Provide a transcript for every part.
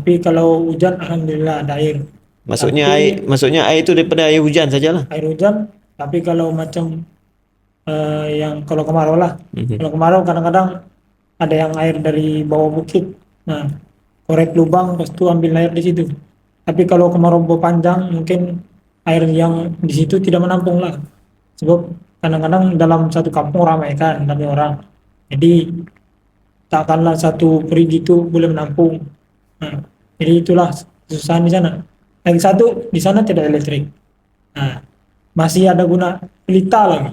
Tapi kalau hujan alhamdulillah ada air. Maksudnya air itu daripada air hujan sajalah. Air hujan, tapi kalau macam yang kalau kemarau lah. Mhm. Kalau kemarau kadang-kadang ada yang air dari bawah bukit. Nah, korek lubang, lepas itu ambil air di situ. Tapi kalau kemarau berpanjang, mungkin air yang di situ tidak menampung lah. Sebab kadang-kadang dalam satu kampung ramai kan, ramai orang. Jadi takkanlah satu perigi itu boleh menampung. Nah, jadi itulah kesusahan di sana. Lagi satu, di sana tidak elektrik. Nah, masih ada guna pelita lagi.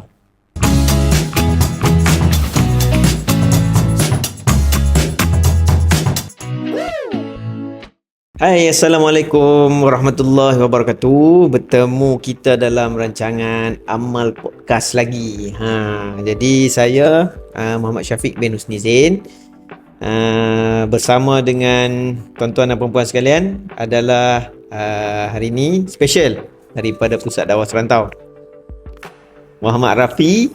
Hai, Assalamualaikum warahmatullahi wabarakatuh. Bertemu kita dalam rancangan Amal Podcast lagi. Jadi saya Muhammad Syafiq bin Husni Zain bersama dengan tuan-tuan dan perempuan sekalian adalah hari ini special daripada Pusat Dakwah Serantau. Muhammad Rafi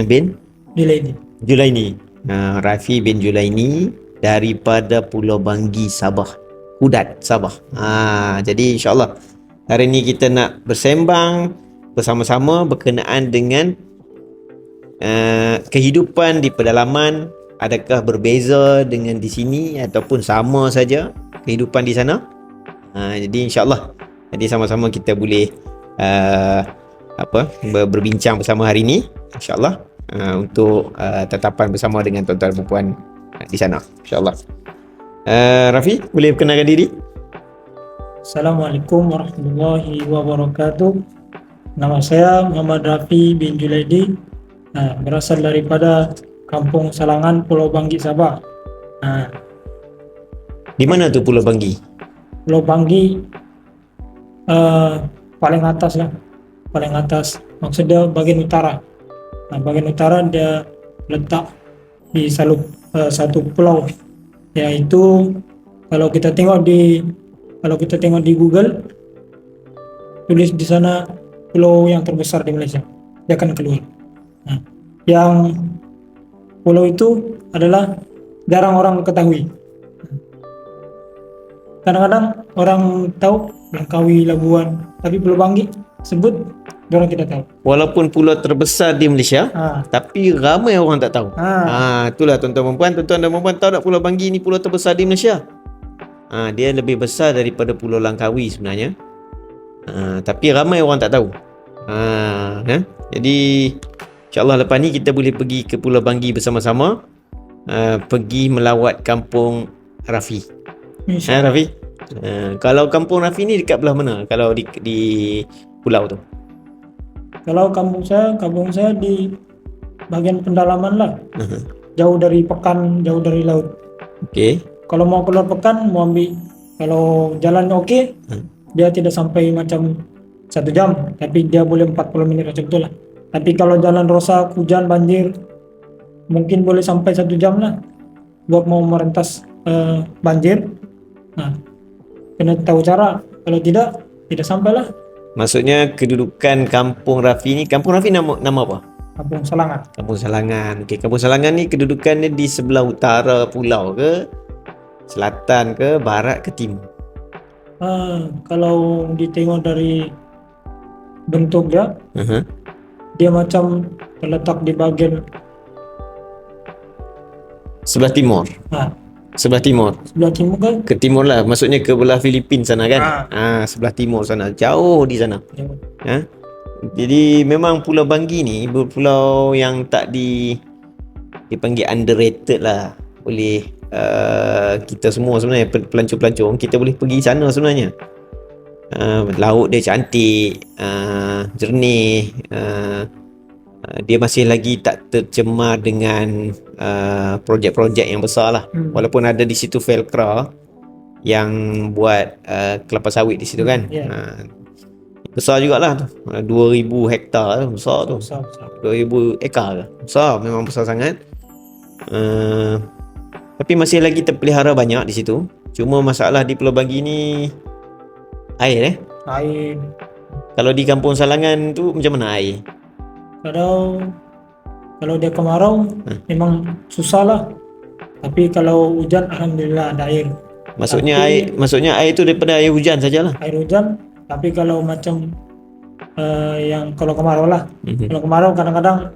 bin Julaini. Rafi bin Julaini daripada Pulau Banggi, Sabah. Kudat, Sabah. Jadi insyaAllah hari ni kita nak bersembang bersama-sama berkenaan dengan kehidupan di pedalaman. Adakah berbeza dengan di sini ataupun sama saja kehidupan di sana? Jadi insyaAllah jadi sama-sama kita boleh berbincang bersama hari ni insyaAllah untuk tetapan bersama dengan tuan-tuan dan perempuan di sana insyaAllah. Rafi, boleh perkenalkan diri? Assalamualaikum warahmatullahi wabarakatuh. Nama saya Muhammad Rafi bin Julaidi. Berasal daripada Kampung Salangan, Pulau Banggi, Sabah. Di mana tu Pulau Banggi? Pulau Banggi paling atas lah, paling atas. Maksudnya bagian utara. Bagian utara dia letak di satu pulau, yaitu kalau kita tengok di Google, tulis di sana pulau yang terbesar di Malaysia, dia akan keluar. Yang pulau itu adalah jarang orang ketahui. Kadang-kadang orang tahu Langkawi, Labuan, tapi Pulau Banggi sebut orang tidak tahu. Walaupun pulau terbesar di Malaysia, tapi ramai orang tak tahu. Itulah tuan-tuan dan perempuan tahu tak Pulau Banggi ni pulau terbesar di Malaysia? Dia lebih besar daripada Pulau Langkawi sebenarnya. Tapi ramai orang tak tahu. Jadi insyaAllah lepas ni kita boleh pergi ke Pulau Banggi bersama-sama, pergi melawat kampung Rafi. Rafi? Kalau kampung Rafi ni dekat belah mana? Kalau di pulau tu? Kalau kampung saya di bagian pendalaman lah. Jauh dari pekan, jauh dari laut. Okey. Kalau mau keluar pekan, mau ambil, kalau jalan okey, dia tidak sampai macam 1 jam, tapi dia boleh 40 menit macam tu lah. Tapi kalau jalan rosak, hujan, banjir, mungkin boleh sampai 1 jam lah. Buat mau merentas banjir, kena tahu cara. Kalau tidak sampai lah. Maksudnya kedudukan kampung Rafi ni, kampung Rafi nama apa? Kampung Salangan. Kampung Salangan. Okey, kampung Salangan ni kedudukannya di sebelah utara pulau ke, selatan ke, barat ke, timur? Kalau ditengok dari bentuk dia macam terletak di bagian sebelah timur. Sebelah timur kan? Ke timur lah, maksudnya ke belah Filipin sana kan? Sebelah timur sana, jauh di sana. Jadi memang Pulau Banggi ni pulau yang tak dipanggil underrated lah oleh kita semua sebenarnya, pelancong-pelancong. Kita boleh pergi sana sebenarnya. Laut dia cantik, jernih, dia masih lagi tak tercemar dengan projek-projek yang besar lah. Walaupun ada di situ Velcro yang buat kelapa sawit di situ kan. Besar jugalah tu, 2000 hektar besar tu. 2000 ekar ke? Besar, memang besar sangat. Tapi masih lagi terpelihara banyak di situ. Cuma masalah di Pulau Banggi ni air. Kalau di Kampung Salangan tu macam mana air? Kalau dia kemarau memang susah lah. Tapi kalau hujan alhamdulillah ada air. Maksudnya air itu daripada air hujan sajalah. Air hujan, tapi kalau macam yang kalau kemarau lah. Kalau kemarau kadang-kadang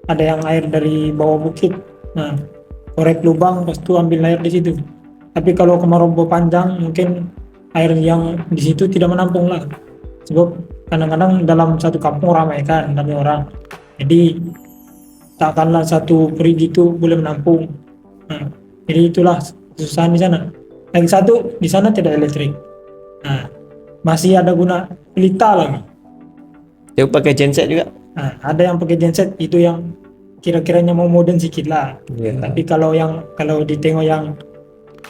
ada yang air dari bawah bukit. Nah, korek lubang, lepas itu ambil air di situ. Tapi kalau kemarau panjang, mungkin air yang di situ tidak menampung lah. Sebab kadang-kadang dalam satu kampung ramai kan, ramai orang. Jadi takkanlah satu perigi itu boleh menampung. Nah, jadi itulah kesusahan di sana. Lagi satu, di sana tidak elektrik. Nah, masih ada guna pelita lagi. Dia pakai genset juga. Nah, ada yang pakai genset, itu yang kira-kiranya mau modern sedikit lah. Tapi kalau ditengok yang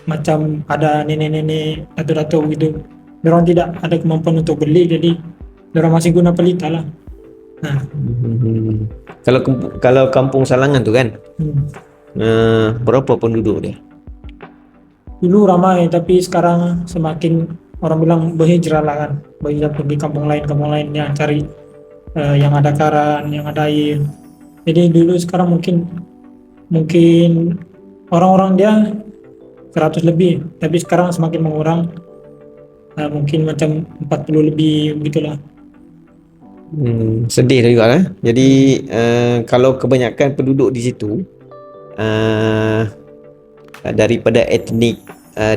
macam ada nenek-nenek dato-dato gitu, orang tidak ada kemampuan untuk beli, jadi orang masih guna pelita lah. Nah, kalau kampung Salangan tu kan, berapa penduduk dia? dulu ramai, tapi sekarang semakin orang bilang berhijrah lah kan, berhijrah pergi kampung lain yang cari yang ada karang, yang ada air. Jadi dulu sekarang mungkin orang-orang dia 100 lebih, tapi sekarang semakin mengurang, mungkin macam 40 lebih begitulah. Sedih juga lah. Jadi kalau kebanyakan penduduk di situ daripada etnik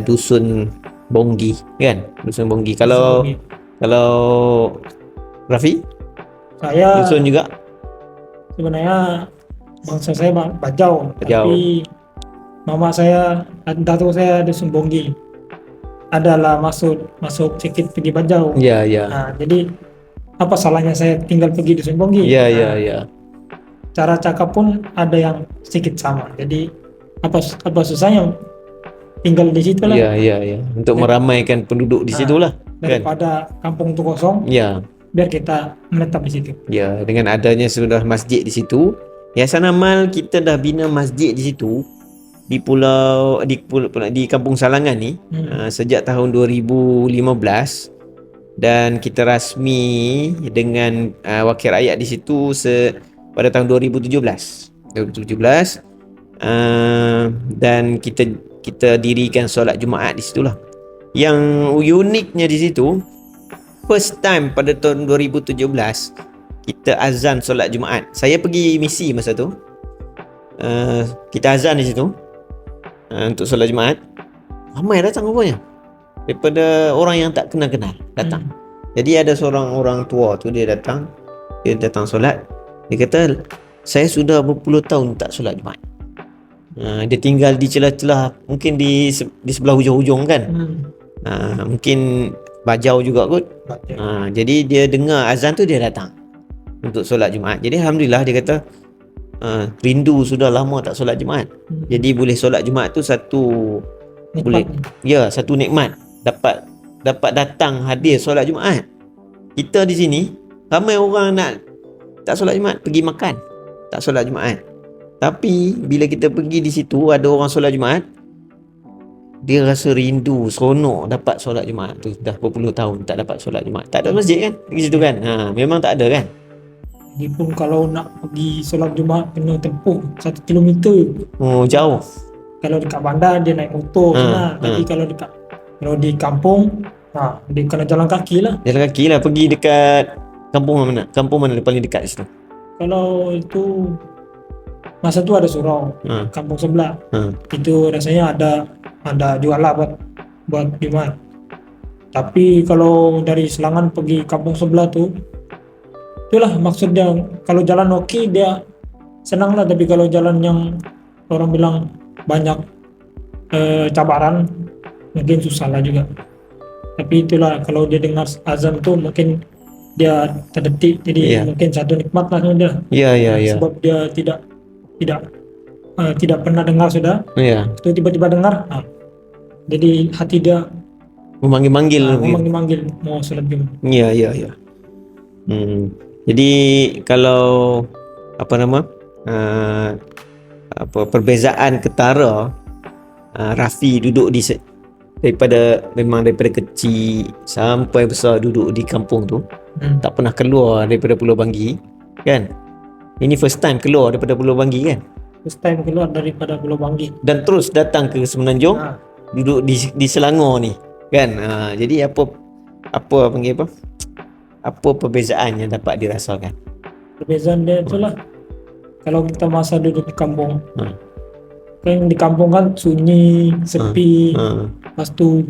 dusun Bonggi kan, dusun Bonggi. Kalau Rafi, saya dusun juga sebenarnya bangsa saya Bajau, tapi mama saya, datuk saya dusun Bonggi. Adalah masuk sedikit pergi Bajau. Ya. Nah, jadi apa salahnya saya tinggal pergi dusun Bonggi? Ya. Cara cakap pun ada yang sedikit sama. Jadi apa susahnya tinggal di situ lah. Ya. Untuk meramaikan penduduk di situ lah. Daripada kampung itu kosong. Ya. Biar kita menetap di situ. Ya, dengan adanya sudah masjid di situ, Yayasan Amal kita dah bina masjid di situ di Kampung Salangan ni sejak tahun 2015, dan kita rasmi dengan wakil rakyat di situ pada tahun 2017, dan kita dirikan solat Jumaat di situlah. Yang uniknya di situ, first time pada tahun 2017 kita azan solat Jumaat. Saya pergi misi masa tu. Kita azan di situ untuk solat Jumaat. Ramai datang rupanya, daripada orang yang tak kenal-kenal datang. Jadi ada seorang orang tua tu, dia datang solat. Dia kata, saya sudah berpuluh tahun tak solat Jumaat. Dia tinggal di celah-celah, mungkin di sebelah hujung-hujung kan. Mungkin Bajau juga kot. Jadi dia dengar azan tu, dia datang untuk solat Jumaat. Jadi alhamdulillah, dia kata rindu sudah lama tak solat Jumaat. Jadi boleh solat Jumaat tu satu nikmat. Satu nikmat. Dapat datang hadir solat Jumaat. Kita di sini ramai orang nak tak solat Jumaat, pergi makan, tak solat Jumaat. Tapi bila kita pergi di situ, ada orang solat Jumaat, dia rasa rindu, seronok dapat solat Jumaat tu. Dah berpuluh tahun tak dapat solat Jumaat. Tak ada masjid kan di situ kan. Memang tak ada kan. Ini pun kalau nak pergi solat Jumaat kena tempuh 1 kilometer. Oh, jauh. Kalau dekat bandar dia naik motor sana. Tapi kalau di kampung, dia kena jalan kaki lah. Jalan kaki lah, pergi dekat kampung mana? Kampung mana paling dekat di situ? Kalau itu masa tu ada surau, kampung sebelah. Itu rasanya ada jual lah buat Jumaat. Tapi kalau dari Selangan pergi kampung sebelah tu, itulah maksudnya, kalau jalan oke dia senang lah. Tapi kalau jalan yang orang bilang banyak cabaran, mungkin susah lah juga. Tapi itulah, kalau dia dengar azan tu mungkin dia terdetik, jadi mungkin satu nikmat lah dia. Ya. Sebab dia tidak pernah dengar sudah. Itu tiba-tiba dengar, jadi hati dia memanggil mau solat Jumaat. Ya. Jadi kalau perbezaan ketara Rafi duduk daripada kecil sampai besar duduk di kampung tu, tak pernah keluar daripada Pulau Banggi kan. Ini first time keluar daripada Pulau Banggi kan. First time keluar daripada Pulau Banggi dan terus datang ke Semenanjung. duduk di Selangor ni kan. Jadi apa panggil apa perbezaan yang dapat dirasakan? Perbezaan dia itulah, kalau kita masa duduk di kampung, kan di kampung kan sunyi, sepi, lepas tu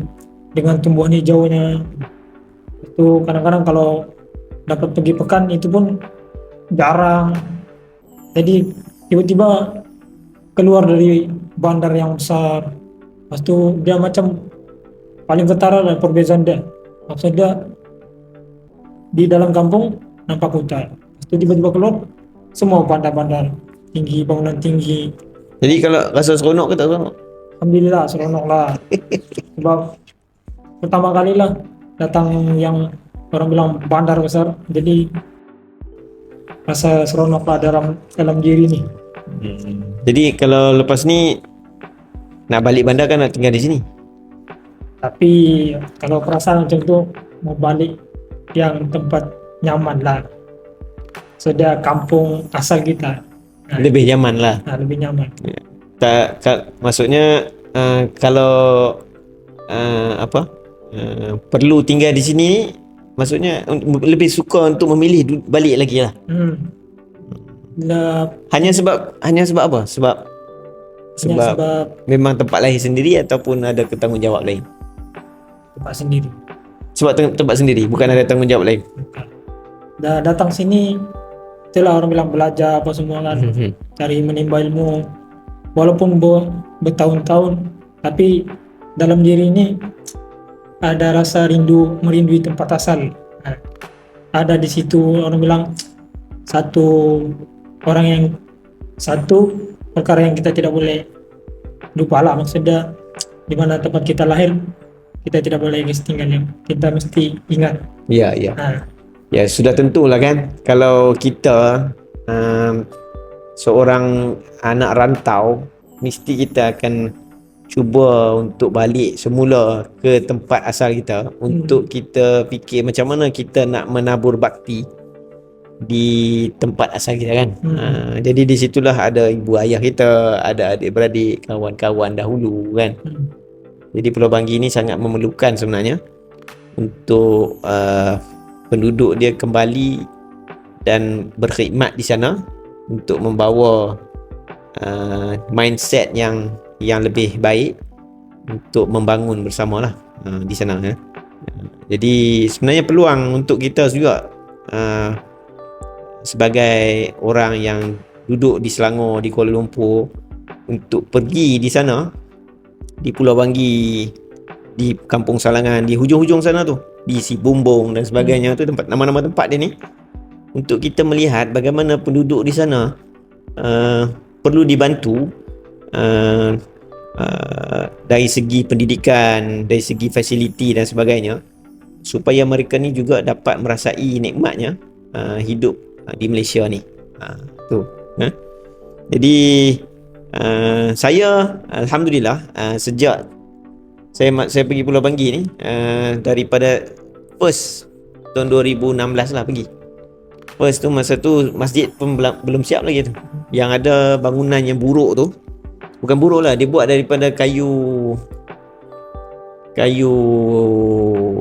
dengan tumbuhan hijaunya, itu kadang-kadang kalau dapat pergi pekan itu pun jarang. Jadi tiba-tiba keluar dari bandar yang besar, lepas tu dia macam paling ketara lah perbezaan dia. Maksudnya di dalam kampung nampak hutan, lepas tu tiba-tiba keluar semua bandar-bandar tinggi, bangunan tinggi. Jadi kalau rasa seronok ke tak seronok? Alhamdulillah seronok lah. Sebab pertama kali lah datang yang orang bilang bandar besar, jadi rasa seronok lah dalam diri nih. Jadi kalau lepas ni nak balik bandar kan nak tinggal di sini? Tapi kalau perasaan macam tu mau balik yang tempat nyaman lah. Sudah kampung asal kita. Lebih nyaman lah. Lebih nyaman. Maksudnya kalau perlu tinggal di sini, maksudnya lebih suka untuk memilih balik lagi lah. Hanya sebab apa? Sebab memang tempat lahir sendiri ataupun ada ketanggungjawab lain? Tempat sendiri. Sebab tempat sendiri, bukan ada tanggungjawab lain. Dah datang sini, itulah orang bilang belajar apa semua kan, cari menimba ilmu. Walaupun bertahun-tahun, tapi dalam diri ini ada rasa merindui tempat asal. Ada di situ orang bilang satu perkara yang kita tidak boleh lupa lah, maksudnya di mana tempat kita lahir kita tidak boleh tinggalnya, kita mesti ingat. Ya. Ya, sudah tentulah kan, kalau kita seorang anak rantau, mesti kita akan cuba untuk balik semula ke tempat asal kita, untuk kita fikir macam mana kita nak menabur bakti di tempat asal kita kan. Jadi di situlah ada ibu ayah kita, ada adik-beradik, kawan-kawan dahulu kan. Jadi Pulau Banggi ni sangat memerlukan sebenarnya untuk penduduk dia kembali dan berkhidmat di sana untuk membawa mindset yang lebih baik untuk membangun bersamalah di sana ya. Jadi sebenarnya peluang untuk kita juga sebagai orang yang duduk di Selangor, di Kuala Lumpur, untuk pergi di sana, di Pulau Banggi, di Kampung Salangan, di hujung-hujung sana tu, di Si Bumbung dan sebagainya tu, nama-nama tempat dia ni, untuk kita melihat bagaimana penduduk di sana perlu dibantu dari segi pendidikan, dari segi fasiliti dan sebagainya, supaya mereka ni juga dapat merasai nikmatnya hidup di Malaysia ni. Jadi saya alhamdulillah sejak saya pergi Pulau Banggi ni, daripada first tahun 2016 lah pergi. First tu masa tu masjid pun belum siap lagi tu. Yang ada bangunan yang buruk tu, bukan buruk lah, dia buat daripada kayu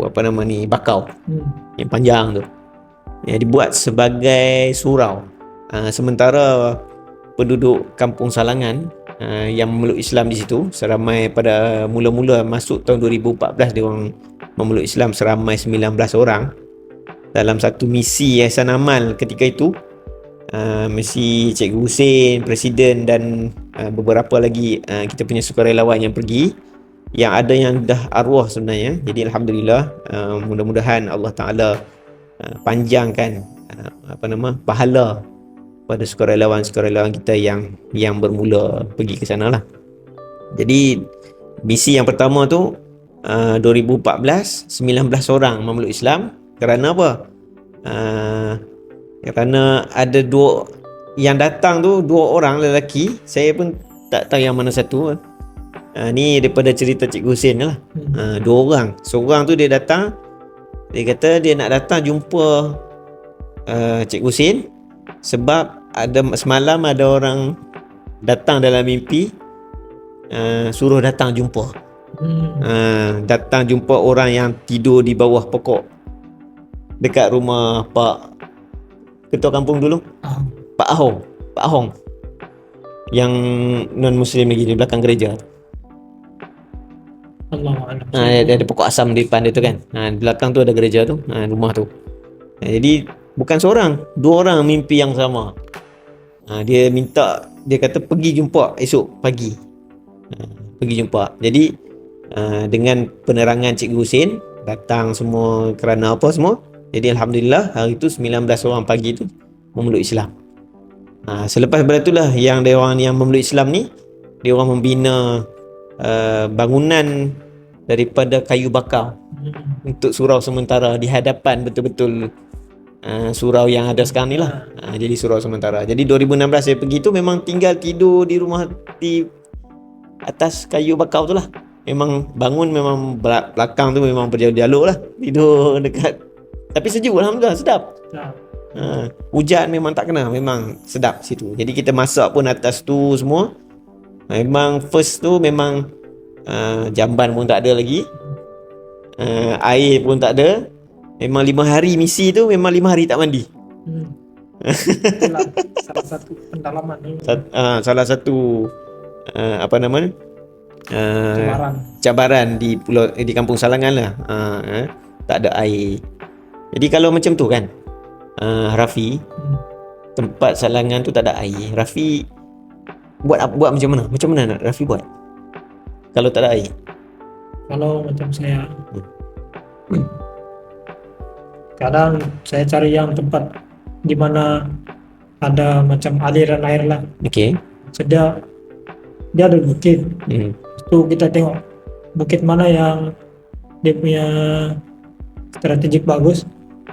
apa nama ni, bakau yang panjang tu, yang dibuat sebagai surau. Sementara penduduk Kampung Salangan yang memeluk Islam di situ seramai, pada mula-mula masuk tahun 2014 dia orang memeluk Islam seramai 19 orang dalam satu misi Yayasan Amal ketika itu. Misi Cikgu Hussein, Presiden dan beberapa lagi kita punya sukarelawan yang pergi, yang ada yang dah arwah sebenarnya. Jadi alhamdulillah, mudah-mudahan Allah Taala panjangkan pahala pada sukarelawan kita yang bermula pergi ke sana lah. Jadi misi yang pertama tu 2014 19 orang memeluk Islam. Kerana apa? Kerana ada dua yang datang tu, 2 orang lelaki, saya pun tak tahu yang mana satu. Ni daripada cerita Cikgu Hussein lah. 2 orang. Seorang tu dia datang, dia kata dia nak datang jumpa Cikgu Hussein sebab semalam ada orang datang dalam mimpi suruh datang jumpa. Datang jumpa orang yang tidur di bawah pokok dekat rumah Pak Ketua Kampung dulu, Pak Ahong yang non muslim lagi di belakang gereja. Dia ada pokok asam di depan dia tu kan. Di belakang tu ada gereja tu, rumah tu. Jadi bukan seorang, 2 orang mimpi yang sama. Dia kata pergi jumpa esok pagi. Pergi jumpa. Jadi dengan penerangan Cikgu Husin, datang semua kerana apa semua. Jadi alhamdulillah hari tu 19 orang pagi tu memeluk Islam. Selepas daripada itulah yang dia orang yang memeluk Islam ni, dia orang membina bangunan daripada kayu bakar untuk surau sementara di hadapan betul-betul surau yang ada sekarang ni lah. Jadi surau sementara. Jadi 2016 saya pergi tu memang tinggal tidur di rumah di atas kayu bakar tu lah. Memang bangun memang belakang tu memang berjalur lah. Tidur dekat. Tapi sejuk, alhamdulillah, sedap. Hujan memang tak kena, memang sedap situ. Jadi kita masak pun atas tu semua. Memang first tu memang jamban pun tak ada lagi. Air pun tak ada. Memang 5 hari misi tu memang 5 hari tak mandi. Itulah salah satu pendalaman ni. Salah satu apa namanya? Cabaran di Kampung Salangan lah. Tak ada air. Jadi kalau macam tu kan, Rafi, tempat Salangan tu tak ada air. Rafi buat macam mana? Macam mana nak Rafi buat kalau tak ada air? Kalau macam saya, kadang saya cari yang tempat di mana ada macam aliran air lah. Okey. Dia ada bukit. Itu kita tengok bukit mana yang dia punya strategik bagus,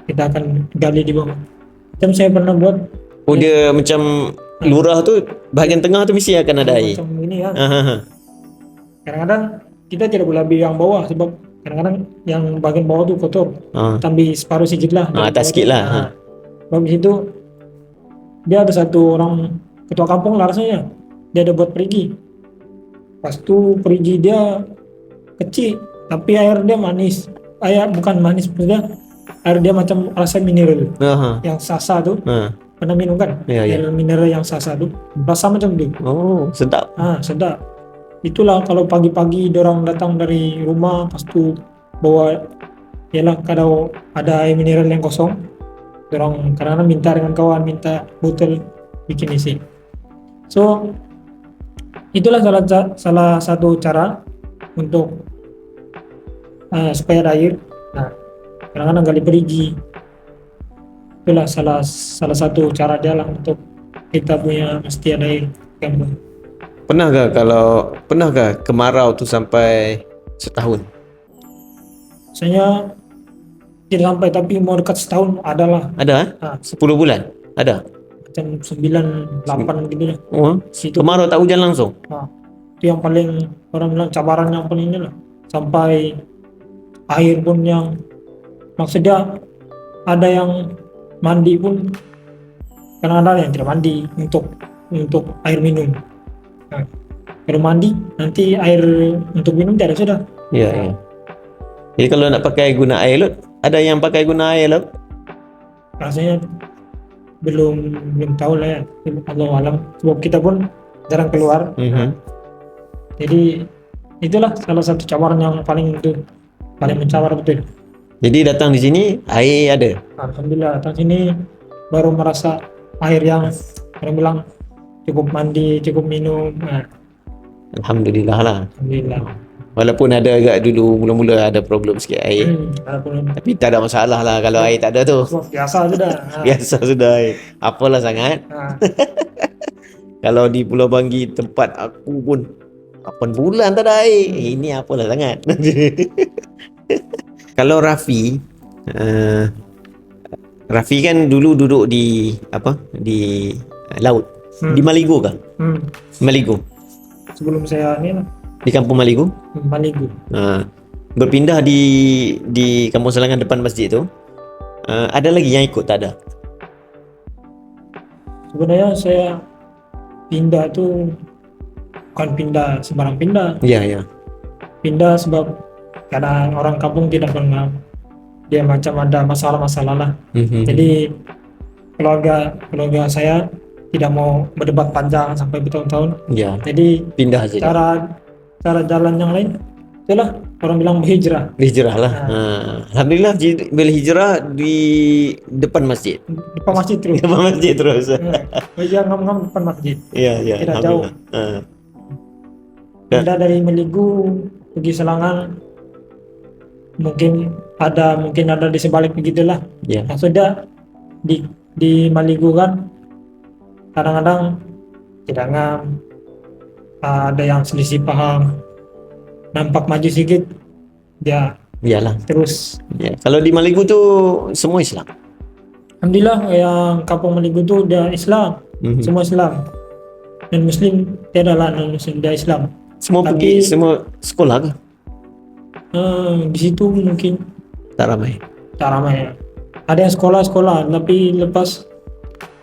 kita akan gali di bawah. Macam saya pernah buat. Dia macam lurah tu bahagian tengah tu mesti akan ada air. Macam ini kan. Kadang-kadang kita tidak boleh ambil yang bawah sebab kadang-kadang yang bagian bawah tu kotor. Tambah separuh sikit lah. Atas sikit lah. Habis itu dia ada satu orang ketua kampung lah rasanya. Dia ada buat perigi. Pas tu perigi dia kecil tapi air dia manis. Air bukan manis maksudnya. Air dia macam rasa mineral. Yang sasa tu. Pernah minum kan? Air mineral yang sasa tu. Rasa macam tu. Oh, sedap. Sedap. Itulah kalau pagi-pagi orang datang dari rumah pas tu bawa, ialah kalau ada air mineral yang kosong, orang kadang-kadang minta dengan kawan, minta botol bikin isi. So itulah salah satu cara untuk supaya ada air. Kadang-kadang gali perigi. Itulah salah satu cara dia lah untuk kita punya mesti ada air. Pernahkah kemarau tu sampai setahun? Saya tidak sampai, tapi mau dekat setahun adalah. Ada 10 bulan? Ada? Macam 9-8 gitu lah. Kemarau tak hujan langsung? Itu yang paling orang bilang cabaran yang paling ini lah. Sampai air pun yang maksudnya ada yang mandi pun karena ada yang tidak mandi untuk air minum. Kalau mandi nanti air untuk minum tidak ada sudah. Ya. Jadi kalau nak pakai guna air laut, ada yang pakai guna air laut? Rasanya belum tahu lah ya. Allah alam. Sebab kita pun jarang keluar. Jadi itulah salah satu cabaran yang paling mencabar betul. Jadi datang di sini air ada. Alhamdulillah datang sini baru merasa air yang orang bilang cukup mandi, cukup minum. Alhamdulillah lah. Alhamdulillah. Walaupun ada agak dulu mula-mula ada problem sikit air. Tapi tak ada masalah lah kalau air tak ada tu. Biasa sudah. Biasa sudah. Apalah sangat. Kalau di Pulau Banggi tempat aku pun 8 bulan tak ada air. Ini apalah sangat. Kalau Rafi kan dulu duduk di laut. Di Maligo kah? Maligo. Sebelum saya ni lah. Di Kampung Maligo? Maligo. Berpindah di Kampung Salangan depan masjid tu. Ada lagi yang ikut tak ada? Sebenarnya saya pindah tu bukan pindah sembarang pindah. Ya. pindah sebab karena orang kampung tidak pernah dia macam ada masalah-masalah lah. Jadi keluarga saya tidak mau berdebat panjang sampai bertahun-tahun. Ya, Jadi pindah aja. cara jalan yang lain itulah orang bilang berhijrah. Hijrah lah. Alhamdulillah berhijrah di depan masjid. Depan masjid terus. Depan masjid terus. Meja ngam-ngam depan masjid. Iya. Tidak jauh. Pindah dari Meligu pergi Selangan. Mungkin ada di sebalik begitulah. Ya. Maksudnya di Maligu kan kadang-kadang tidak ngam, ada yang selisih paham, nampak maju sedikit dia Iyalah. terus. Ya. Kalau di Maligu tuh semua Islam. Alhamdulillah yang kampung Maligu tuh dia Islam, semua Islam dan Muslim, tiada lah non Muslim, dia Islam. Semua pergi semua sekolah ke? Di situ mungkin Tak ramai. ya. Ada yang sekolah tapi lepas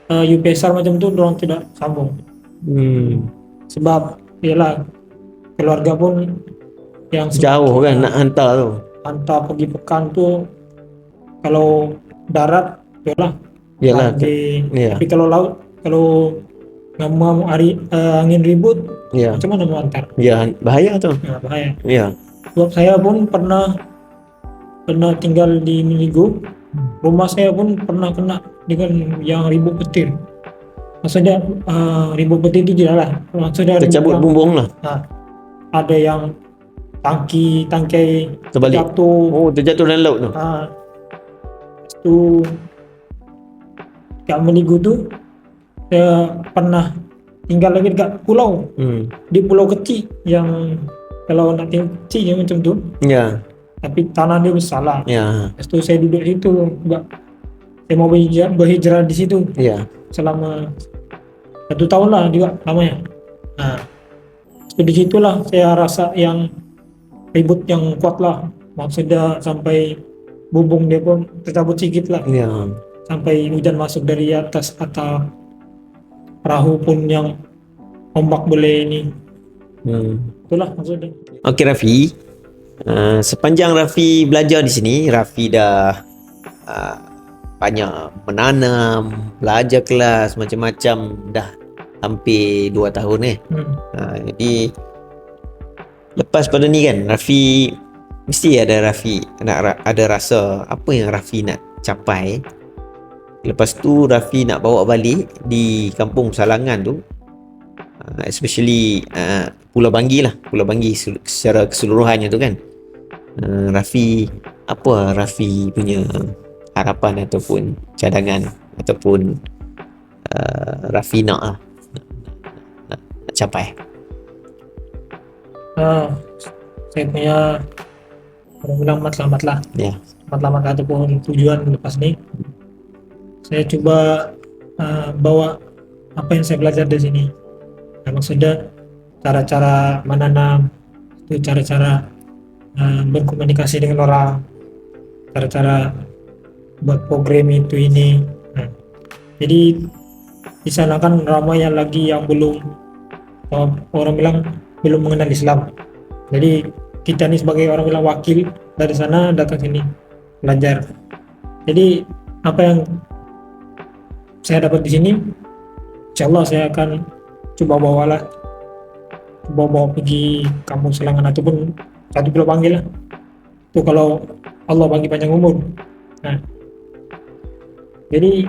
UPSR macam tu dorang tidak sambung. Sebab ialah keluarga pun yang Jauh kan nak hantar tu. hantar pergi pekan tu, kalau darat Iyalah. tapi kalau laut, kalau ngam angin ribut, macam mana mau hantar? Ya, bahaya tu. Bahaya. Ya. Sebab saya pun pernah tinggal di Meligu, rumah saya pun pernah kena dengan yang ribut petir. Maksudnya ribut petir itu tidak lah, maksudnya Tercabut bumbung lah. Ada yang tangkai Terbalik. jatuh. Oh, terjatuh dalam laut tu. Itu kat Meligu tu saya pernah tinggal lagi dekat pulau. Di pulau kecil yang kalau nak tengok kecil yang macam tu. Ya. Tapi tanah dia besar lah. Ya. Lepas tu saya duduk situ sebab saya mau berhijrah di situ. Ya. Selama 1 tahun lah juga lamanya. Di situlah saya rasa yang ribut yang kuat lah. Maksudnya sampai bumbung dia pun tercabut sedikit lah. Ya. Sampai hujan masuk dari atas atau perahu pun yang ombak boleh ini. Itulah maksudnya. Okey Rafi, sepanjang Rafi belajar di sini, Rafi dah banyak menanam, belajar kelas macam-macam, dah hampir 2 tahun jadi lepas pada ni kan Rafi mesti ada ada rasa apa yang Rafi nak capai. Lepas tu Rafi nak bawa balik di kampung Salangan tu, especially Pulau Banggi secara keseluruhannya tu kan. Apa Rafi punya harapan ataupun cadangan ataupun Rafi nak capai? Saya punya orang bilang matlamat lah. Matlamat ataupun tujuan lepas ni saya coba bawa apa yang saya belajar di sini. Maksudnya cara-cara menanam, itu cara-cara berkomunikasi dengan orang, cara-cara buat program itu ini. Jadi di sana kan ramai yang lagi yang belum, orang bilang belum mengenal Islam. Jadi kita ni sebagai orang bilang wakil dari sana datang sini belajar. Jadi apa yang saya dapat di sini, insyaallah saya akan coba bawa pergi kampung Selangan ataupun satu Pulau Banggi lah. Itu kalau Allah bagi panjang umur. Jadi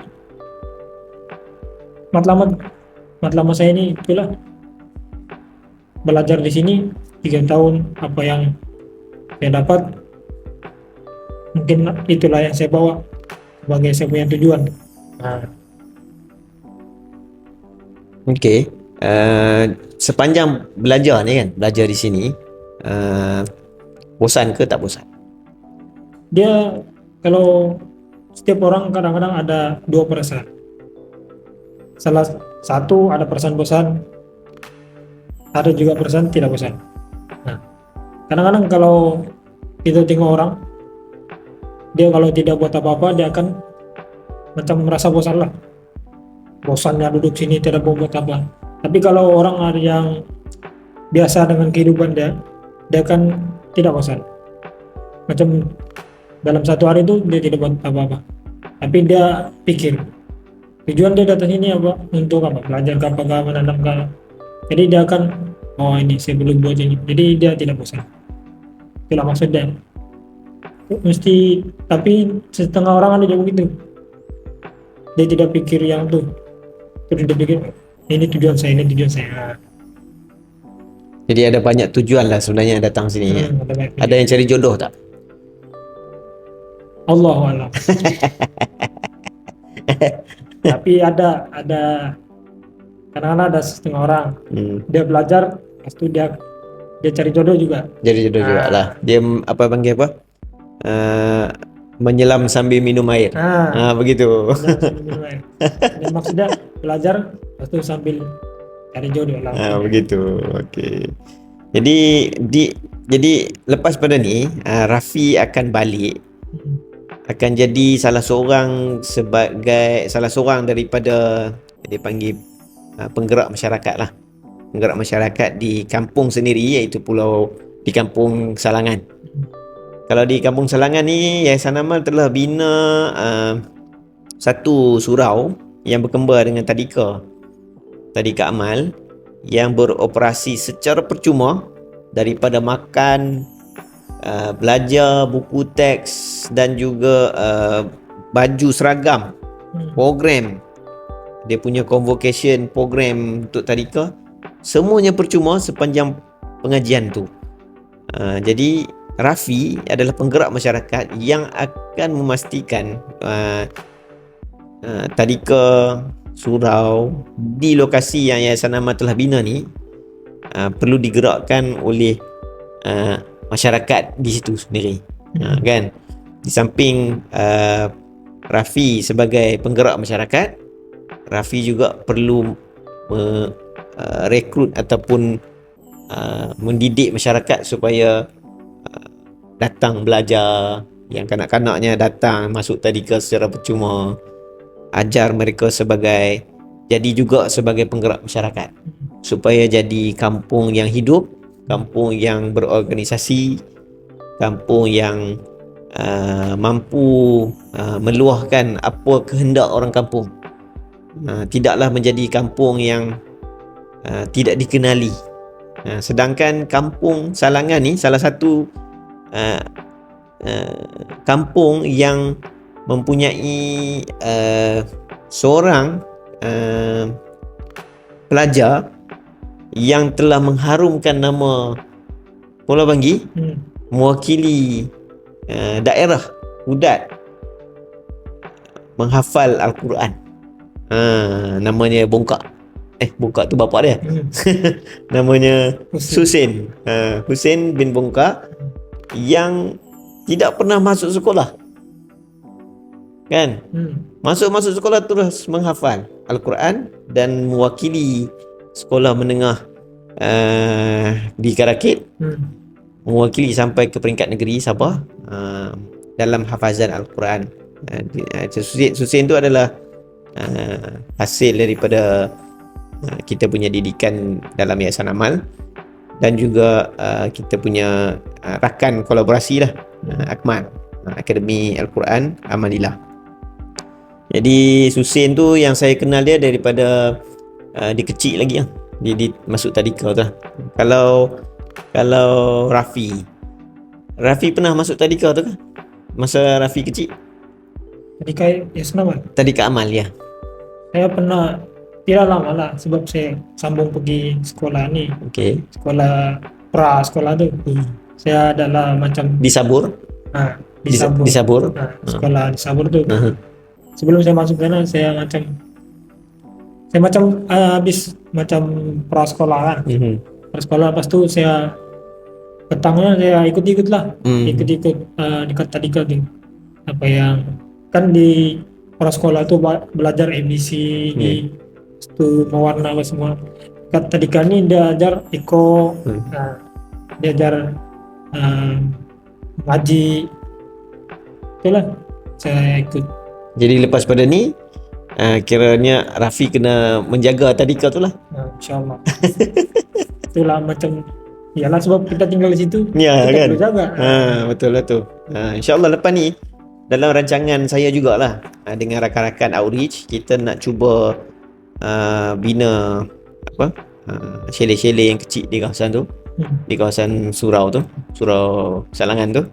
matlamat saya ini itulah belajar di sini 3 tahun. Apa yang saya dapat mungkin itulah yang saya bawa sebagai saya punya tujuan. Okey. Sepanjang belajar ni kan, belajar di sini, bosan ke tak bosan? Dia kalau setiap orang kadang-kadang ada 2 perasaan. Salah satu ada perasaan bosan, ada juga perasaan tidak bosan. Kadang-kadang kalau kita tengok orang, dia kalau tidak buat apa-apa dia akan macam merasa bosan lah. Bosannya duduk sini tidak mau buat apa. Tapi kalau orang ada yang biasa dengan kehidupan dia akan tidak bosan. Macam dalam satu hari itu dia tidak buat apa-apa, tapi dia pikir tujuan dia datang ini apa, untuk apa, belajar ke apa, menanam ke. Jadi dia akan, oh ini saya belum buat ini, jadi dia tidak bosan. Itulah maksudnya. Mesti, tapi setengah orang ada yang begitu, dia tidak pikir yang tuh, terus dia pikir ini tujuan saya, ini tujuan saya. Jadi ada banyak tujuan lah sebenarnya datang sini ya. Ada yang cari jodoh tak? Allahu a'lam. Tapi ada kadang-kadang ada setengah orang dia belajar, pas itu dia cari jodoh juga. Cari jodoh juga lah. Dia apa panggil apa? Menyelam sambil minum air. Begitu. Minum air. Dan maksudnya belajar, pas itu sambil cari jodoh lah. Begitu. Okey. Jadi lepas pada ni Rafi akan balik, akan jadi salah seorang daripada dia panggil penggerak masyarakat lah. Penggerak masyarakat di kampung sendiri, iaitu di Kampung Salangan. Kalau di Kampung Salangan ni, Yayasan Amal telah bina satu surau yang berkembar dengan tadika Amal yang beroperasi secara percuma, daripada makan, belajar, buku teks dan juga baju seragam, program. Dia punya convocation program untuk tadika, semuanya percuma sepanjang pengajian tu. Jadi Rafi adalah penggerak masyarakat yang akan memastikan tadika surau di lokasi yang Yayasan Amal telah bina ni perlu digerakkan oleh masyarakat di situ sendiri. Kan? Di samping Rafi sebagai penggerak masyarakat, Rafi juga perlu rekrut ataupun mendidik masyarakat supaya datang belajar, yang kanak-kanaknya datang masuk tadika secara percuma, ajar mereka jadi juga sebagai penggerak masyarakat, supaya jadi kampung yang hidup, kampung yang berorganisasi, kampung yang mampu meluahkan apa kehendak orang kampung. Tidaklah menjadi kampung yang tidak dikenali. Sedangkan Kampung Salangan ni salah satu kampung yang mempunyai seorang pelajar yang telah mengharumkan nama Pulau Banggi, mewakili daerah Udat menghafal Al-Quran. Namanya Bongkak. Bongkak tu bapak dia. Namanya Husin. Husin bin Bongkak, yang tidak pernah masuk sekolah. Kan? Masuk sekolah terus menghafal Al-Quran dan mewakili sekolah menengah di Karakit, mewakili sampai ke peringkat negeri Sabah dalam hafazan Al-Quran. Husin tu adalah hasil daripada kita punya didikan dalam Yayasan Amal, dan juga kita punya rakan kolaborasi lah, Akmal, Akademi Al-Quran Amalillah. Jadi Husin tu yang saya kenal dia daripada dia kecil lagi lah. Dia masuk tadika tu lah. Kalau Rafi pernah masuk tadika tu kan? Masa Rafi kecil? Tadika Yayasan Amal? Tadika Amal, ya. Saya pernah, tidak lama lah, sebab saya sambung pergi sekolah ni. Sekolah sekolah tu. Saya adalah macam di Sabur. Di Sabur. Sekolah di Sabur tu. Sebelum saya masuk sana, saya macam habis macam prasekolah kan. Prasekolah, lepas tu saya petangnya saya ikut lah. Ikut dekat tadika tu. Apa yang kan di prasekolah tu belajar ABC, itu mewarna apa semua. Kat tadika ni dia ajar Eko, dia ajar ngaji. Itulah saya ikut. Jadi lepas pada ni kiranya Rafi kena menjaga tadika tu lah. InsyaAllah. Itulah macam Iyalah sebab kita tinggal di situ. Ya Kita kan. perlu jaga. Betul lah tu. InsyaAllah lepas ni dalam rancangan saya jugalah, dengan rakan-rakan Outreach, kita nak cuba bina apa, chalet-chalet yang kecil di kawasan tu, di kawasan surau tu, surau Salangan tu,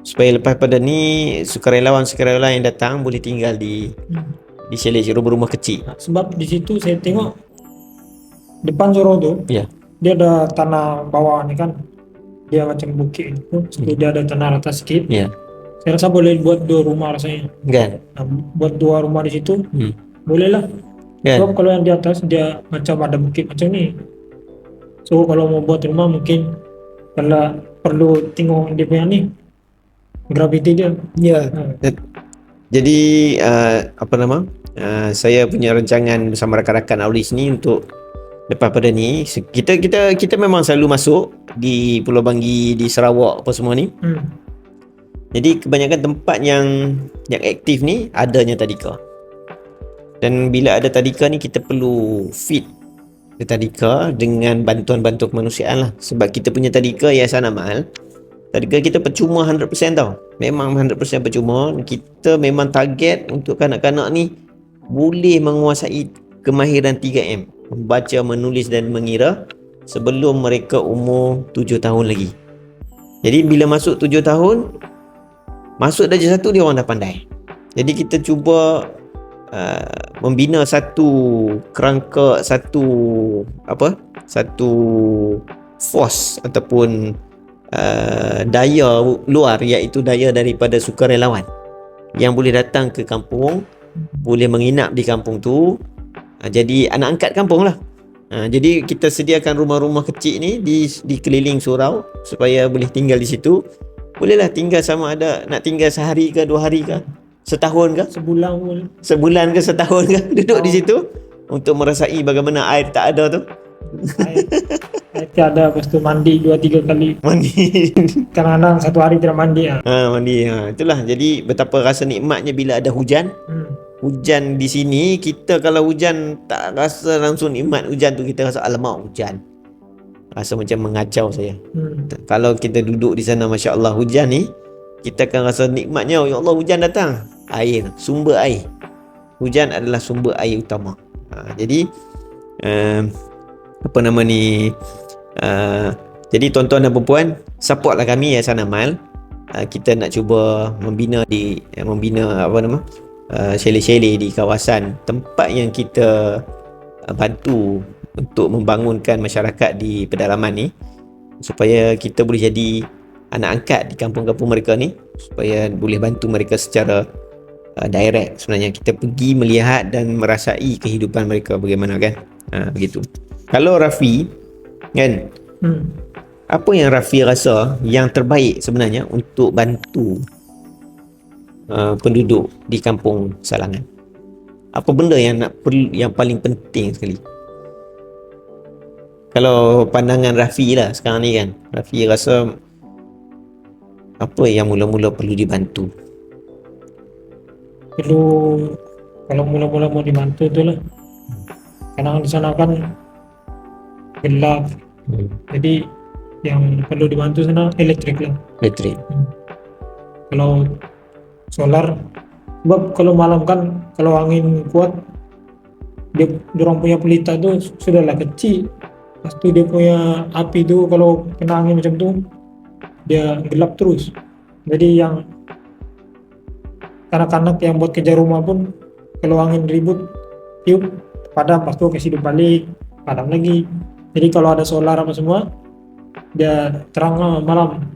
supaya lepas pada ni sukarelawan yang datang boleh tinggal di chalet rumah-rumah kecil. Sebab di situ saya tengok depan surau tu, Ya. dia ada tanah bawah ni kan, dia macam bukit itu, dia ada tanah atas sedikit. Ya. Saya rasa boleh buat 2 rumah rasanya. Kan? Buat 2 rumah di situ, boleh lah. Kan? Sebab kalau yang di atas dia macam ada bukit macam ni. So kalau mau buat rumah mungkin kalau perlu tengok dia punya ni, graviti dia. Ya. Jadi apa nama? Saya punya rancangan bersama rakan-rakan Aulis ni untuk lepas pada ni kita memang selalu masuk di Pulau Banggi, di Sarawak apa semua ni. Jadi kebanyakan tempat yang aktif ni adanya tadika. Dan bila ada tadika ni kita perlu fit ke tadika dengan bantuan-bantuan kemanusiaan lah. Sebab kita punya tadika Yayasan Amal, tadika kita percuma 100% tau. Memang 100% percuma. Kita memang target untuk kanak-kanak ni boleh menguasai kemahiran 3M, membaca, menulis dan mengira sebelum mereka umur 7 tahun lagi. Jadi bila masuk 7 tahun, masuk darjah 1 dia orang dah pandai. Jadi kita cuba membina satu kerangka, satu force ataupun daya luar, iaitu daya daripada sukarelawan yang boleh datang ke kampung, boleh menginap di kampung tu. Jadi anak angkat kampung lah. Jadi kita sediakan rumah-rumah kecil ni di keliling surau supaya boleh tinggal di situ. Bolehlah tinggal, sama ada nak tinggal sehari ke 2 hari ke, setahun ke, sebulan ke setahun ke, duduk di situ untuk merasai bagaimana air tak ada tu. Air tak ada, lepas tu mandi 2-3 kali. Mandi. Kadang-kadang 1 hari tidak mandi. Mandi. Itulah. Jadi betapa rasa nikmatnya bila ada hujan. Hujan di sini, kita kalau hujan tak rasa langsung nikmat hujan tu, kita rasa alamak hujan. Rasa macam mengacau saya. Kalau kita duduk di sana, Masya Allah, hujan ni kita akan rasa nikmatnya. Ya Allah, hujan datang. Air, sumber air. Hujan adalah sumber air utama. Jadi apa nama ni, jadi tuan-tuan dan puan, supportlah kami Yayasan Amal. Kita nak cuba membina chalet-chalet di kawasan tempat yang kita bantu untuk membangunkan masyarakat di pedalaman ni, supaya kita boleh jadi anak angkat di kampung-kampung mereka ni, supaya boleh bantu mereka secara direct. Sebenarnya kita pergi melihat dan merasai kehidupan mereka bagaimana kan. Begitu. Kalau Rafi kan, apa yang Rafi rasa yang terbaik sebenarnya untuk bantu penduduk di kampung Salangan? Apa benda yang paling penting sekali? Kalau pandangan Rafi lah sekarang ni kan, Rafi rasa apa yang mula-mula perlu dibantu? Kalau mula-mula mau dibantu tu lah, kadang di sana kan gelap. Jadi yang perlu dibantu sana elektrik lah. Elektrik. Kalau solar, sebab kalau malam kan kalau angin kuat, diorang punya pelita tu sudahlah kecil. Lepas tu dia punya api tu kalau kena angin macam tu dia gelap terus. Jadi yang kanak-kanak yang buat kerja rumah pun kalau angin ribut tiup padam, lepas tu kasih hidup balik, padam lagi. Jadi kalau ada solar apa semua dia terang malam.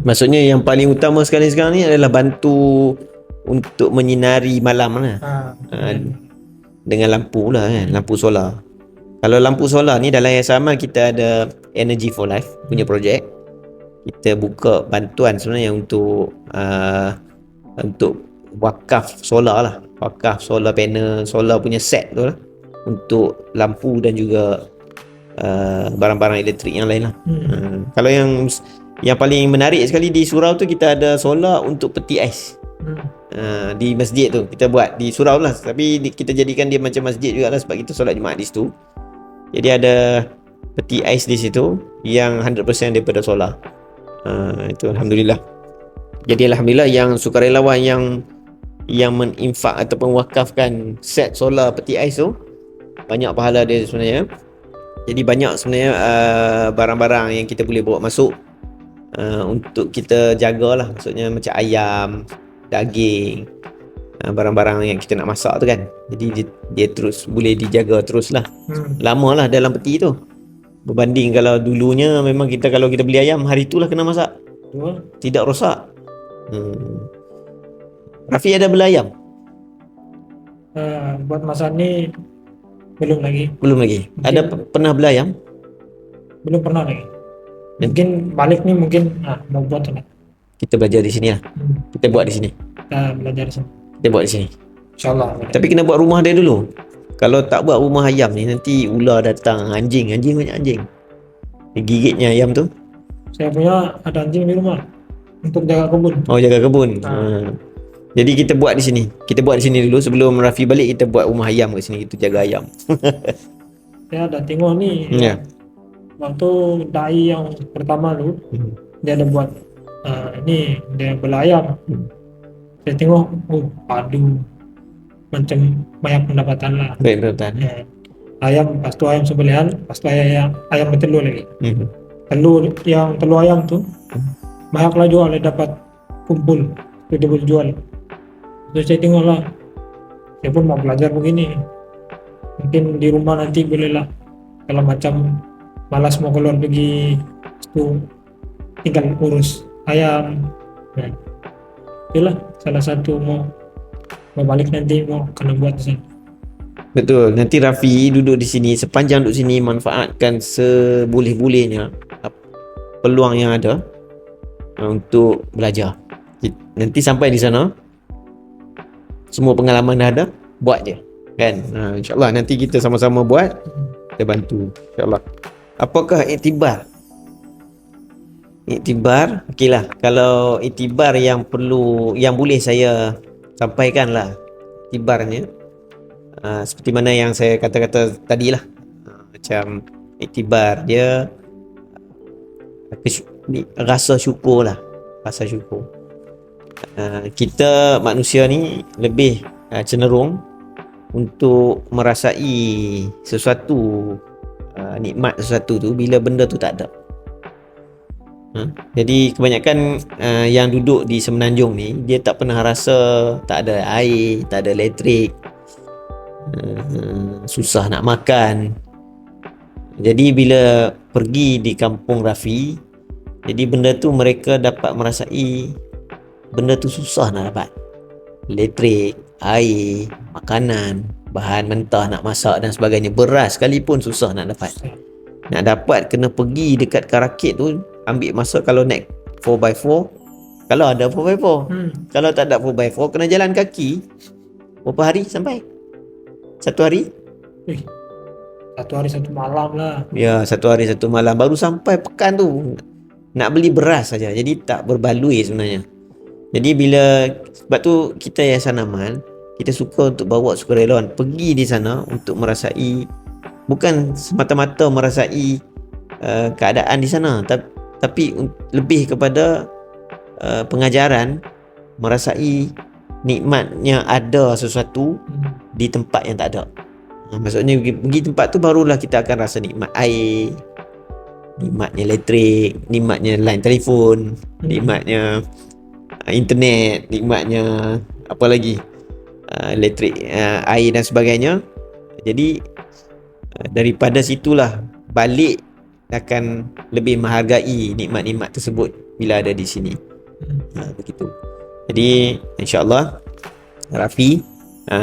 Maksudnya yang paling utama sekali sekarang ni adalah bantu untuk menyinari malam lah. Dengan lampu lah kan, lampu solar. Kalau lampu solar ni dalam Yayasan Amal kita ada Energy for Life punya projek. Kita buka bantuan sebenarnya untuk wakaf solar lah, wakaf solar panel, solar punya set tu lah, untuk lampu dan juga barang-barang elektrik yang lain lah. Kalau yang paling menarik sekali di surau tu, kita ada solar untuk peti ais. Di masjid tu kita buat di surau lah, tapi kita jadikan dia macam masjid juga lah, sebab kita solat Jumaat di situ. Jadi ada peti ais di situ yang 100% daripada solar. Itu alhamdulillah. Jadi alhamdulillah yang sukarelawan yang meninfak ataupun wakafkan set solar peti ais tu, banyak pahala dia sebenarnya. Jadi banyak sebenarnya barang-barang yang kita boleh bawa masuk untuk kita jagalah, maksudnya macam ayam, daging, barang-barang yang kita nak masak tu kan. Jadi dia terus boleh dijaga terus lah. Lama lah dalam peti tu, berbanding kalau dulunya memang kalau kita beli ayam, hari tu lah kena masak, tidak rosak. Rafi ada beli ayam? Buat masak ni belum lagi. Mungkin, ada pernah beli ayam? Belum pernah lagi. Mungkin balik ni mungkin mau buat lah. Kita belajar di sini lah. Kita buat di sini. Kita belajar di sini. Kita buat di sini. InsyaAllah. Tapi kena buat rumah dia dulu. Kalau tak buat rumah ayam ni, nanti ular datang, anjing banyak anjing. Dia gigitnya ayam tu. Saya punya ada anjing di rumah untuk jaga kebun. Oh, jaga kebun. Jadi kita buat di sini. Kita buat di sini dulu sebelum Rafi balik, kita buat rumah ayam kat sini, kita jaga ayam. Saya ada tengok ni. Ya. Waktu dai yang pertama tu, dia ada buat ini dia belayam. Saya tengok, padu macam banyak pendapatan lah. Baik, betul. Ayam, pas tu ayam sembelihan, pas tu ayam bertelur lagi. Telur ayam tu banyak lah jual, dia dapat kumpul, tu dia boleh jual. Terus saya tengok lah, saya pun mau belajar begini. Mungkin di rumah nanti boleh lah, kalau macam malas mau keluar pergi, tu tinggal urus ayam. Itulah salah satu mau balik nanti mau kena buat di sini. Betul. Nanti Rafi duduk di sini, sepanjang duduk sini manfaatkan seboleh-bolehnya peluang yang ada untuk belajar. Nanti sampai di sana, semua pengalaman dah ada, buat je kan. InsyaAllah nanti kita sama-sama buat, kita bantu insyaAllah. Apakah iktibar? Iktibar, okeylah. Kalau iktibar yang boleh saya sampaikan lah iktibarnya, seperti mana yang saya kata-kata tadi lah. Macam iktibar dia rasa syukur lah. Rasa syukur. Kita manusia ni lebih cenderung untuk merasai sesuatu, nikmat sesuatu tu bila benda tu tak ada. Jadi kebanyakan yang duduk di Semenanjung ni, dia tak pernah rasa tak ada air, tak ada elektrik, susah nak makan. Jadi bila pergi di kampung Rafi, jadi benda tu mereka dapat merasai benda tu susah nak dapat. Elektrik, air, makanan, bahan mentah nak masak dan sebagainya, beras sekalipun susah nak dapat. Nak dapat kena pergi dekat Karakit tu, ambil masa kalau naik 4x4, kalau ada 4x4. Kalau tak ada 4x4, kena jalan kaki. Berapa hari sampai? 1 hari? 1 hari 1 malam lah. Ya, 1 hari 1 malam. Baru sampai pekan tu nak beli beras saja. Jadi tak berbaloi sebenarnya. Jadi sebab tu kita Yayasan Amal, kita suka untuk bawa sukarelawan pergi di sana untuk merasai, bukan semata-mata merasai keadaan di sana, tapi lebih kepada pengajaran, merasai nikmatnya ada sesuatu di tempat yang tak ada. Maksudnya pergi tempat tu barulah kita akan rasa nikmat air, nikmatnya elektrik, nikmatnya line telefon, nikmatnya internet, nikmatnya apa lagi, elektrik, air dan sebagainya. Jadi daripada situlah balik akan lebih menghargai nikmat-nikmat tersebut bila ada di sini. Begitu. Jadi insya-Allah Rafi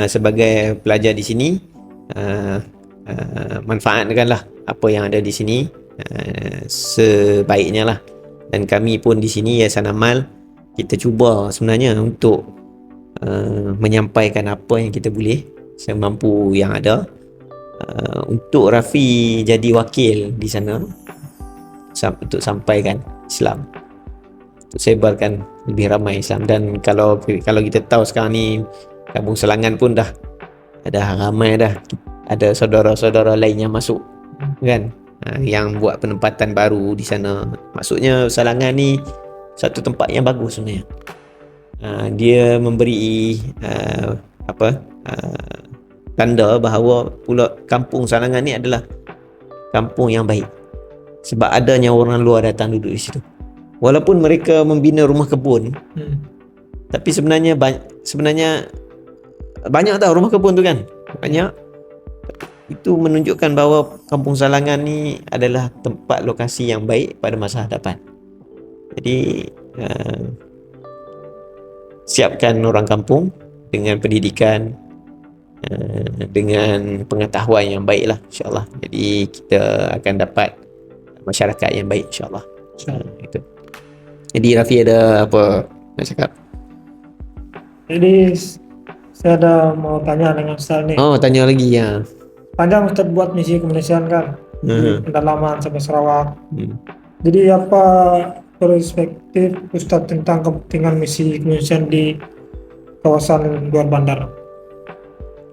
sebagai pelajar di sini, manfaatkanlah apa yang ada di sini sebaiknya lah. Dan kami pun di sini Yayasan Amal, kita cuba sebenarnya untuk menyampaikan apa yang kita boleh semampu yang ada, untuk Rafi jadi wakil di sana untuk sampaikan Islam, untuk sebarkan lebih ramai Islam. Dan kalau kita tahu sekarang ni Kampung Selangan pun dah ramai dah, ada saudara-saudara lain yang masuk kan. yang buat penempatan baru di sana. Maksudnya Salangan ni satu tempat yang bagus sebenarnya. Dia memberi tanda bahawa kampung Salangan ni adalah kampung yang baik sebab adanya orang luar datang duduk di situ. Walaupun mereka membina rumah kebun, tapi sebenarnya banyak tau rumah kebun tu kan. Banyak. Itu menunjukkan bahawa kampung Salangan ni adalah tempat lokasi yang baik pada masa hadapan. Jadi siapkan orang kampung dengan pendidikan, dengan pengetahuan yang baik lah, insyaAllah. Jadi kita akan dapat masyarakat yang baik, insyaAllah. Itu. Jadi Rafi ada apa nak cakap? Jadi saya ada mau tanya dengan Ustaz nih. Oh, tanya lagi ya. Panjang Ustaz buat misi kemanusiaan kan, di pendalaman sampai Sarawak. Jadi apa perspektif Ustaz tentang kepentingan misi kemanusiaan di kawasan luar bandar?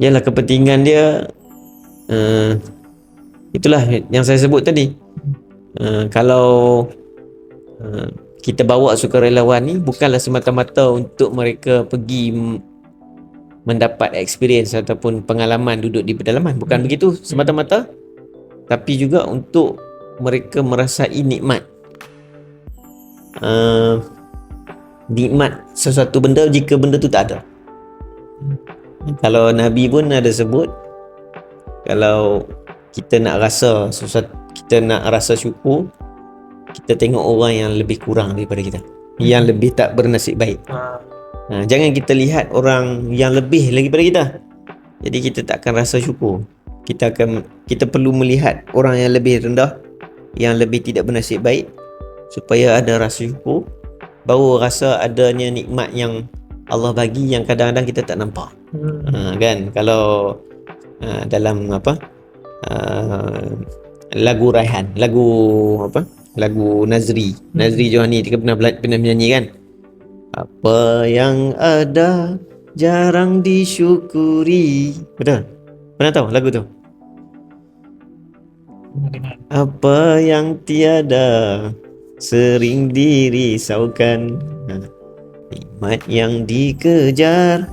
Yalah, kepentingan dia itulah yang saya sebut tadi. Kalau kita bawa sukarelawan ni bukanlah semata-mata untuk mereka pergi mendapat experience ataupun pengalaman duduk di pedalaman, bukan begitu semata-mata, tapi juga untuk mereka merasai nikmat sesuatu benda jika benda tu tak ada. Kalau Nabi pun ada sebut, kalau kita nak rasa sesuatu, kita nak rasa syukur, kita tengok orang yang lebih kurang daripada kita, yang lebih tak bernasib baik. Jangan kita lihat orang yang lebih lagi daripada kita, jadi kita tak akan rasa syukur. Kita perlu melihat orang yang lebih rendah, yang lebih tidak bernasib baik, supaya ada rasa syukur, baru rasa adanya nikmat yang Allah bagi yang kadang-kadang kita tak nampak. Kan, kalau dalam lagu Raihan, lagu Nazri Johani dia pernah menyanyi kan, apa yang ada jarang disyukuri. Betul? Pernah tahu lagu tu? Apa yang tiada sering dirisaukan, nikmat yang dikejar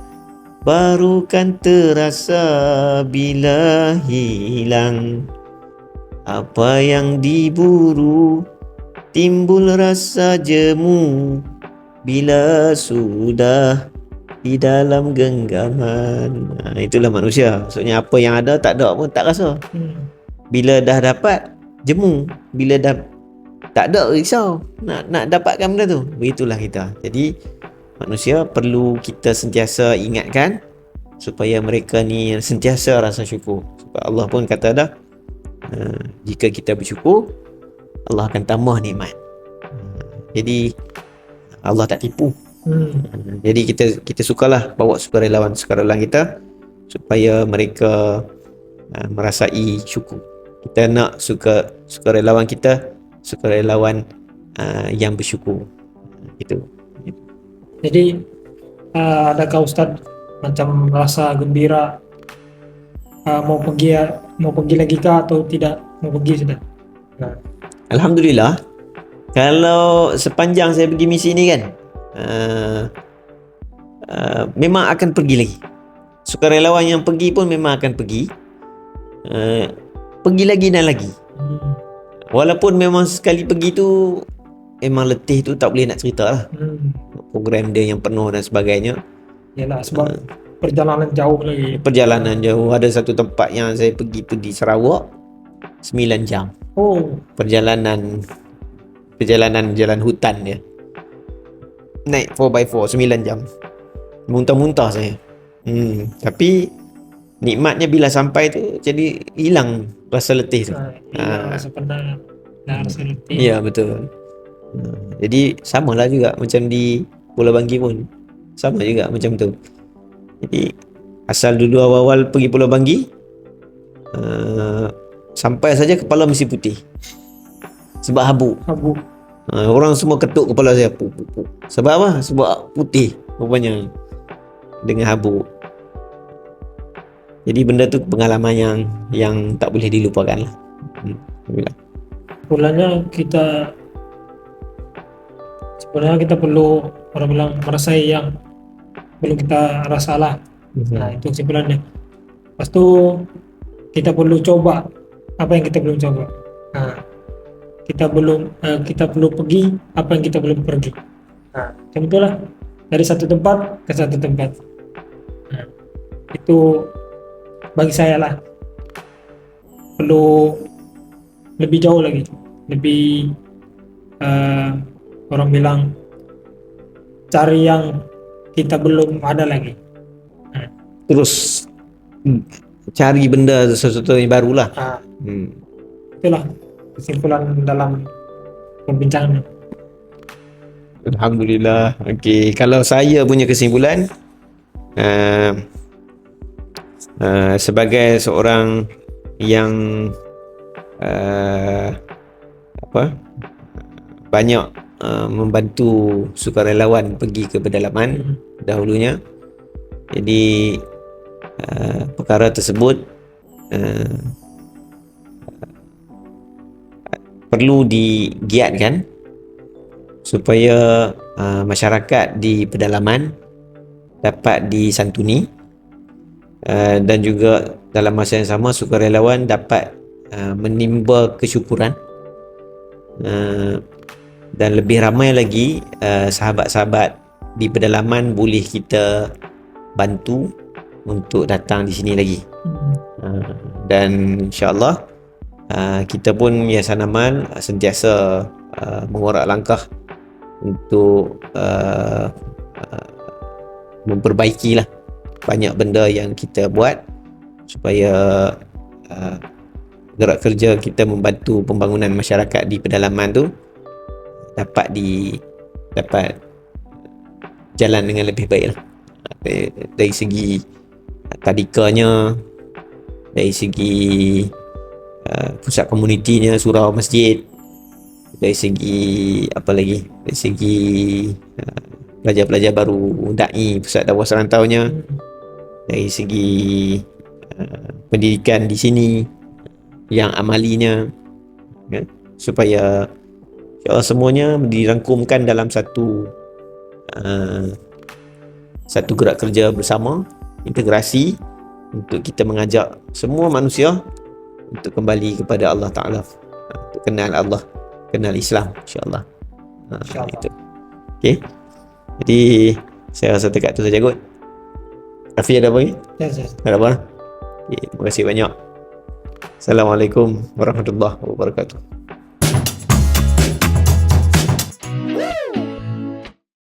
baru kan terasa bila hilang. Apa yang diburu timbul rasa jemu bila sudah di dalam genggaman. Itulah manusia. Maksudnya apa yang ada tak ada pun tak rasa. Bila dah dapat jemu, bila dah tak ada risau nak dapatkan benda tu. Begitulah kita. Jadi manusia perlu kita sentiasa ingatkan supaya mereka ni sentiasa rasa syukur. Sebab Allah pun kata dah, jika kita bersyukur, Allah akan tambah nikmat. Jadi Allah tak tipu. Jadi kita sukalah bawa sukarelawan kita supaya mereka merasai syukur. Kita nak sukarelawan kita sukarelawan yang bersyukur. Itu. Jadi adakah Ustaz macam rasa gembira mau pergi lagi kah atau tidak mau pergi sudah? Alhamdulillah, kalau sepanjang saya pergi misi ni kan, memang akan pergi lagi. Sukarelawan yang pergi pun memang akan pergi, pergi lagi dan lagi. Walaupun memang sekali pergi tu memang letih tu tak boleh nak cerita lah. Program dia yang penuh dan sebagainya. Yalah, sebab perjalanan jauh lagi. Perjalanan jauh. Ada satu tempat yang saya pergi tu di Sarawak, 9 jam. Perjalanan jalan hutan dia. Naik 4x4 9 jam. Muntah-muntah saya. Tapi nikmatnya bila sampai tu jadi hilang rasa letih tu. Rasa penat dan rasa letih. Ya, betul. Jadi samalah juga macam di Pulau Banggi pun. Sama juga macam tu. Jadi asal dulu awal-awal pergi Pulau Banggi, sampai saja kepala mesti putih. Sebab habuk. Orang semua ketuk kepala saya. Sebab apa? Sebab putih rupanya dengan habuk. Jadi benda tu pengalaman yang tak boleh dilupakan lah. Bulannya kita sebenarnya kita perlu orang bilang merasai yang belum kita rasa lah. Nah itu kesimpulannya. Pas itu kita perlu coba apa yang kita belum coba. Nah, kita belum pergi apa yang kita belum pergi. Nah, itulah dari satu tempat ke satu tempat. Nah, itu bagi saya lah perlu lebih jauh lagi, lebih orang bilang cari yang kita belum ada lagi. Nah, Terus cari benda sesuatu yang baru lah. Itulah kesimpulan dalam perbincangan. Alhamdulillah. Okey, kalau saya punya kesimpulan, sebagai seorang yang banyak membantu sukarelawan pergi ke pedalaman dahulunya, jadi perkara tersebut perlu digiatkan supaya masyarakat di pedalaman dapat disantuni, dan juga dalam masa yang sama sukarelawan dapat menimba kesyukuran, dan lebih ramai lagi sahabat-sahabat di pedalaman boleh kita bantu untuk datang di sini lagi. Dan insya-Allah kita pun Yayasan Amal sentiasa mengorak langkah untuk memperbaikilah banyak benda yang kita buat supaya gerak kerja kita membantu pembangunan masyarakat di pedalaman tu dapat jalan dengan lebih baik lah. Dari segi tadikanya, dari segi pusat komunitinya, surau masjid, dari segi apa lagi, dari segi pelajar-pelajar baru, dai, pusat dakwah serantaunya, dari segi pendidikan di sini yang amalinya, kan? Supaya semuanya dirangkumkan dalam satu gerak kerja bersama, integrasi, untuk kita mengajak semua manusia untuk kembali kepada Allah Ta'ala, untuk kenal Allah, kenal Islam, insyaAllah. Itu. Okay. Jadi saya rasa dekat tu saja kot. Rafi ada apa lagi? Ada apa? Okay, terima kasih banyak. Assalamualaikum warahmatullahi wabarakatuh.